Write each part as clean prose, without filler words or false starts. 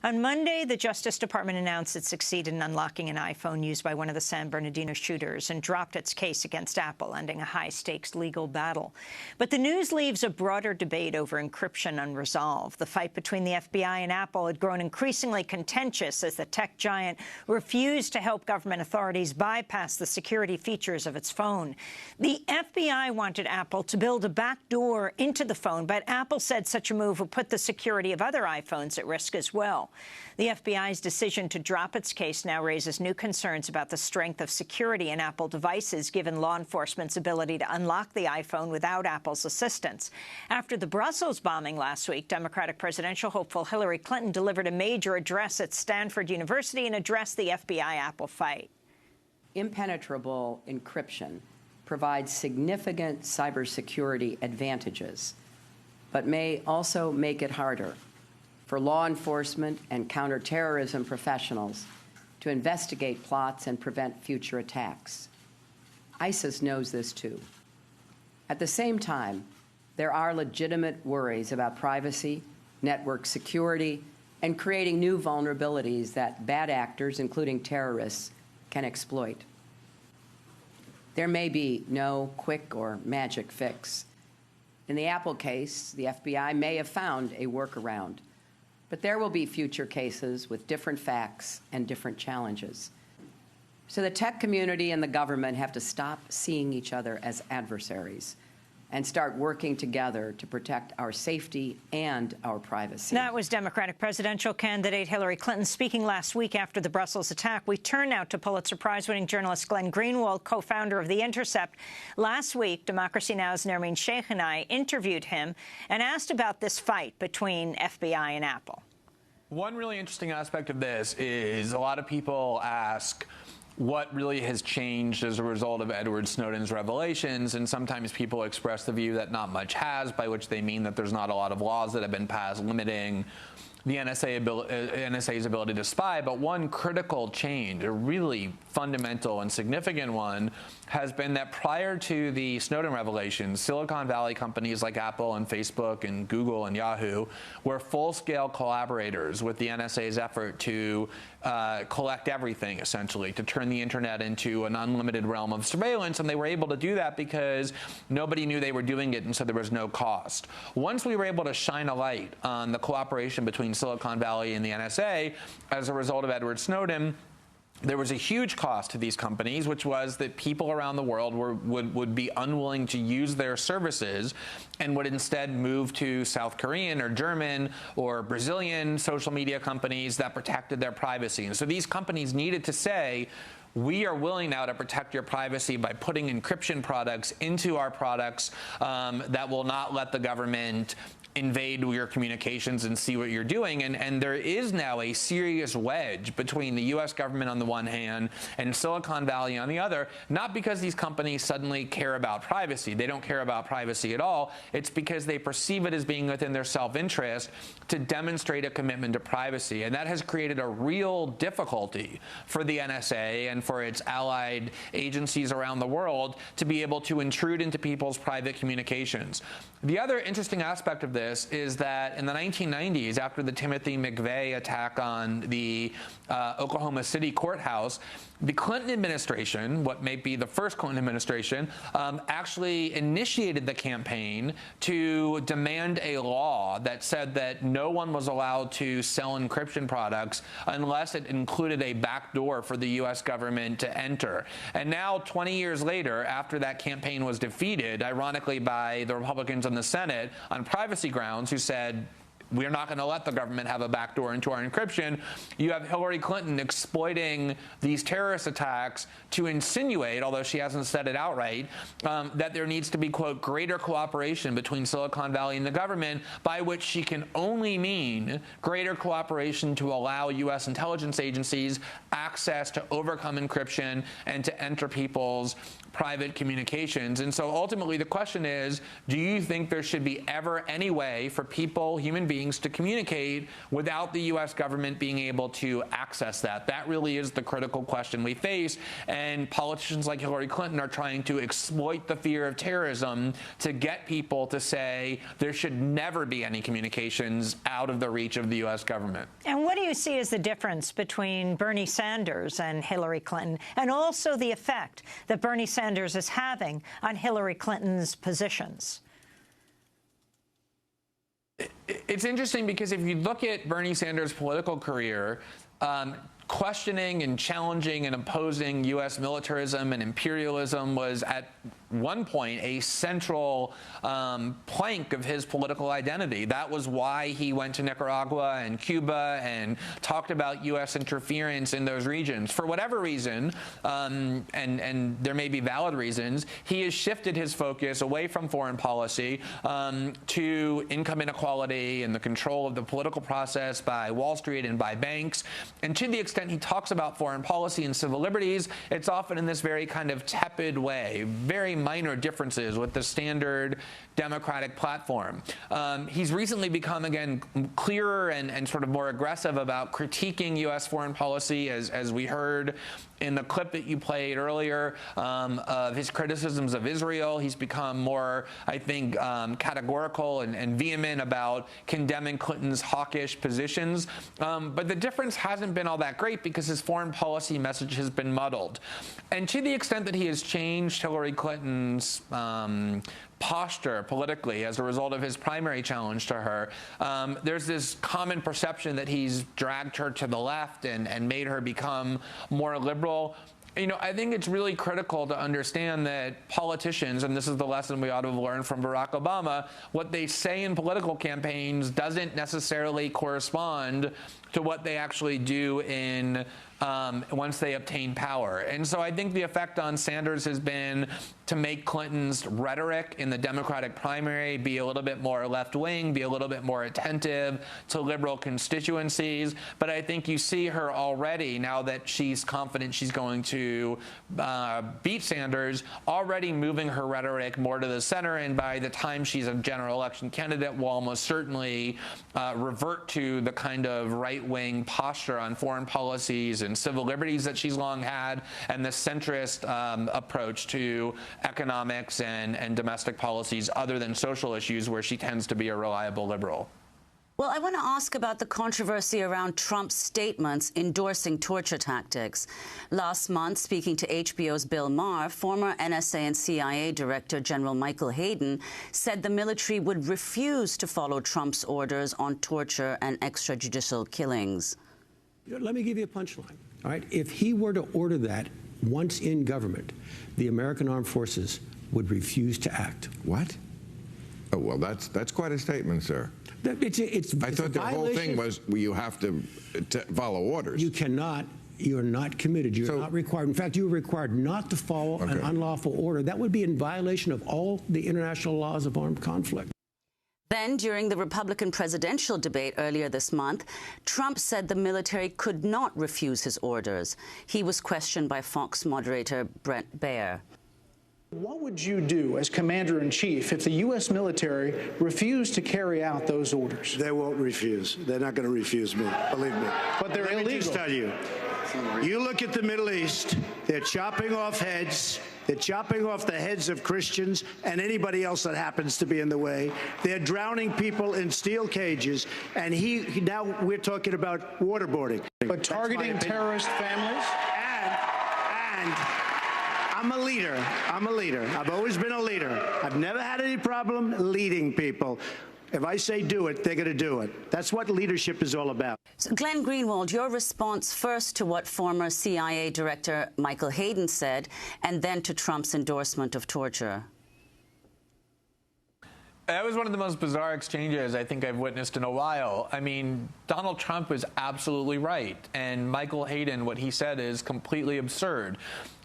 On Monday, the Justice Department announced it succeeded in unlocking an iPhone used by one of the San Bernardino shooters and dropped its case against Apple, ending a high-stakes legal battle. But the news leaves a broader debate over encryption unresolved. The fight between the FBI and Apple had grown increasingly contentious as the tech giant refused to help government authorities bypass the security features of its phone. The FBI wanted Apple to build a backdoor into the phone, but Apple said such a move would put the security of other iPhones at risk as well. The FBI's decision to drop its case now raises new concerns about the strength of security in Apple devices, given law enforcement's ability to unlock the iPhone without Apple's assistance. After the Brussels bombing last week, Democratic presidential hopeful Hillary Clinton delivered a major address at Stanford University and addressed the FBI-Apple fight. Impenetrable encryption provides significant cybersecurity advantages, but may also make it harder for law enforcement and counterterrorism professionals to investigate plots and prevent future attacks. ISIS knows this too. At the same time, there are legitimate worries about privacy, network security, and creating new vulnerabilities that bad actors, including terrorists, can exploit. There may be no quick or magic fix. In the Apple case, the FBI may have found a workaround, but there will be future cases with different facts and different challenges. So the tech community and the government have to stop seeing each other as adversaries and start working together to protect our safety and our privacy. That was Democratic presidential candidate Hillary Clinton speaking last week after the Brussels attack. We turn now to Pulitzer Prize-winning journalist Glenn Greenwald, co-founder of The Intercept. Last week, Democracy Now!'s Nermeen Sheikh and I interviewed him and asked about this fight between FBI and Apple. One really interesting aspect of this is a lot of people ask what really has changed as a result of Edward Snowden's revelations, and sometimes people express the view that not much has, by which they mean that there's not a lot of laws that have been passed limiting the NSA's ability to spy. But one critical change, a really fundamental and significant one, has been that prior to the Snowden revelations, Silicon Valley companies like Apple and Facebook and Google and Yahoo were full-scale collaborators with the NSA's effort to collect everything, essentially, to turn the internet into an unlimited realm of surveillance. And they were able to do that because nobody knew they were doing it, and so there was no cost. Once we were able to shine a light on the cooperation between Silicon Valley and the NSA as a result of Edward Snowden, there was a huge cost to these companies, which was that people around the world would be unwilling to use their services and would instead move to South Korean or German or Brazilian social media companies that protected their privacy. And so these companies needed to say, we are willing now to protect your privacy by putting encryption products into our products that will not let the government invade your communications and see what you're doing. And there is now a serious wedge between the U.S. government on the one hand and Silicon Valley on the other, not because these companies suddenly care about privacy. They don't care about privacy at all. It's because they perceive it as being within their self-interest to demonstrate a commitment to privacy. And that has created a real difficulty for the NSA and for its allied agencies around the world to be able to intrude into people's private communications. The other interesting aspect of this is that in the 1990s, after the Timothy McVeigh attack on the Oklahoma City courthouse, the Clinton administration, what may be the first Clinton administration, actually initiated the campaign to demand a law that said that no one was allowed to sell encryption products unless it included a backdoor for the U.S. government to enter. And now, 20 years later, after that campaign was defeated, ironically by the Republicans in the Senate on privacy grounds, who said, we're not going to let the government have a backdoor into our encryption, you have Hillary Clinton exploiting these terrorist attacks to insinuate, although she hasn't said it outright, that there needs to be, quote, greater cooperation between Silicon Valley and the government, by which she can only mean greater cooperation to allow U.S. intelligence agencies access to overcome encryption and to enter people's private communications. And so ultimately the question is, do you think there should be ever any way for people, human beings, beings to communicate without the U.S. government being able to access that. That really is the critical question we face, and politicians like Hillary Clinton are trying to exploit the fear of terrorism to get people to say there should never be any communications out of the reach of the U.S. government. And what do you see as the difference between Bernie Sanders and Hillary Clinton, and also the effect that Bernie Sanders is having on Hillary Clinton's positions? It's interesting because if you look at Bernie Sanders' political career, questioning and challenging and opposing U.S. militarism and imperialism was at one point a central plank of his political identity. That was why he went to Nicaragua and Cuba and talked about U.S. interference in those regions. For whatever reason, and there may be valid reasons, he has shifted his focus away from foreign policy to income inequality and the control of the political process by Wall Street and by banks. And to the extent he talks about foreign policy and civil liberties, it's often in this very kind of tepid way, very minor differences with the standard Democratic platform. He's recently become, again, clearer and sort of more aggressive about critiquing U.S. foreign policy, as we heard in the clip that you played earlier of his criticisms of Israel. He's become more, I think, categorical and vehement about condemning Clinton's hawkish positions. But the difference hasn't been all that great because his foreign policy message has been muddled. And to the extent that he has changed Hillary Clinton's posture politically as a result of his primary challenge to her, there's this common perception that he's dragged her to the left and made her become more liberal. You know, I think it's really critical to understand that politicians, and this is the lesson we ought to have learned from Barack Obama, what they say in political campaigns doesn't necessarily correspond to what they actually do in once they obtain power. And so I think the effect on Sanders has been to make Clinton's rhetoric in the Democratic primary be a little bit more left-wing, be a little bit more attentive to liberal constituencies. But I think you see her already, now that she's confident she's going to beat Sanders, already moving her rhetoric more to the center. And by the time she's a general election candidate, will almost certainly revert to the kind of right-wing posture on foreign policies and civil liberties that she's long had, and the centrist approach to economics and domestic policies other than social issues, where she tends to be a reliable liberal. Well, I want to ask about the controversy around Trump's statements endorsing torture tactics. Last month, speaking to HBO's Bill Maher, former NSA and CIA Director General Michael Hayden said the military would refuse to follow Trump's orders on torture and extrajudicial killings. Let me give you a punchline. All right? If he were to order that once in government, the American Armed Forces would refuse to act. What? Oh, well, that's quite a statement, sir. I thought the whole thing was you have to follow orders. You cannot. You're not committed. You're not required. In fact, you're required not to follow an unlawful order. That would be in violation of all the international laws of armed conflict. Then, during the Republican presidential debate earlier this month, Trump said the military could not refuse his orders. He was questioned by Fox moderator Brett Baier. What would you do as commander-in-chief if the U.S. military refused to carry out those orders? They won't refuse. They're not going to refuse me, believe me. But they're illegal. Let me just tell you, you look at the Middle East, they're chopping off heads. They're chopping off the heads of Christians and anybody else that happens to be in the way. They're drowning people in steel cages. And now we're talking about waterboarding. But targeting terrorist families? And I'm a leader. I'm a leader. I've always been a leader. I've never had any problem leading people. If I say do it, they're going to do it. That's what leadership is all about. So, Glenn Greenwald, your response first to what former CIA Director Michael Hayden said, and then to Trump's endorsement of torture. That was one of the most bizarre exchanges I think I've witnessed in a while. I mean, Donald Trump was absolutely right, and Michael Hayden, what he said is completely absurd.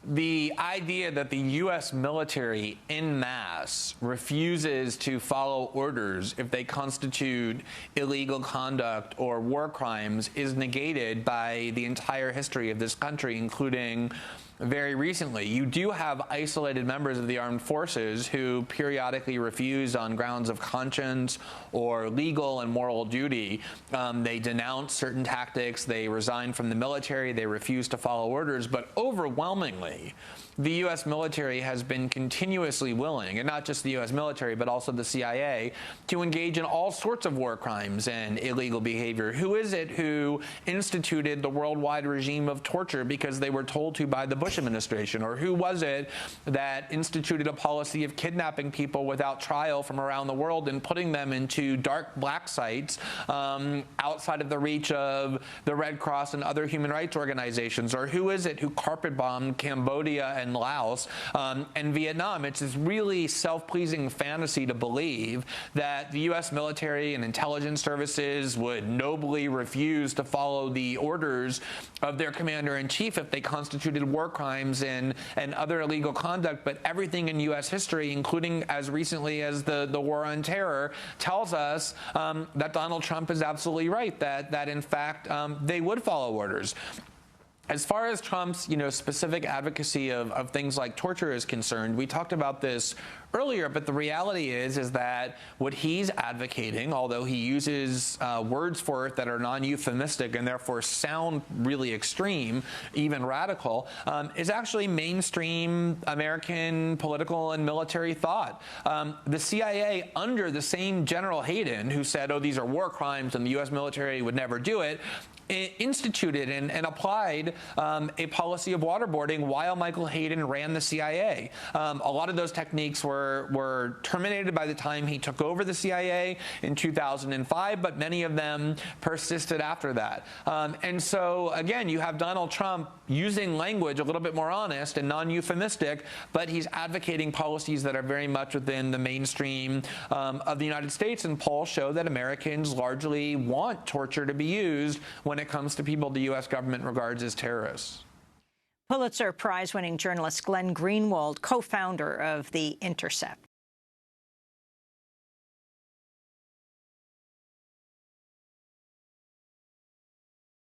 The idea that the U.S. military en masse refuses to follow orders if they constitute illegal conduct or war crimes is negated by the entire history of this country, including very recently. You do have isolated members of the armed forces who periodically refuse on grounds of conscience or legal and moral duty. They denounce certain tactics, they resign from the military, they refuse to follow orders, but overwhelmingly, the U.S. military has been continuously willing, and not just the U.S. military, but also the CIA, to engage in all sorts of war crimes and illegal behavior. Who is it who instituted the worldwide regime of torture because they were told to by the Bush administration? Or who was it that instituted a policy of kidnapping people without trial from around the world and putting them into dark black sites outside of the reach of the Red Cross and other human rights organizations? Or who is it who carpet bombed Cambodia and Laos and Vietnam? It's this really self-pleasing fantasy to believe that the U.S. military and intelligence services would nobly refuse to follow the orders of their commander-in-chief if they constituted war crimes and other illegal conduct. But everything in U.S. history, including as recently as the war on terror, tells us that Donald Trump is absolutely right, that in fact they would follow orders. As far as Trump's, specific advocacy of things like torture is concerned, we talked about this earlier, but the reality is that what he's advocating, although he uses words for it that are non-euphemistic and therefore sound really extreme, even radical, is actually mainstream American political and military thought. The CIA, under the same General Hayden, who said, oh, these are war crimes and the U.S. military would never do it, instituted and applied a policy of waterboarding while Michael Hayden ran the CIA. A lot of those techniques were terminated by the time he took over the CIA in 2005, but many of them persisted after that. And so, again, you have Donald Trump using language a little bit more honest and non-euphemistic, but he's advocating policies that are very much within the mainstream of the United States, and polls show that Americans largely want torture to be used when it comes to people the U.S. government regards as terrorists. Pulitzer Prize-winning journalist Glenn Greenwald, co-founder of The Intercept.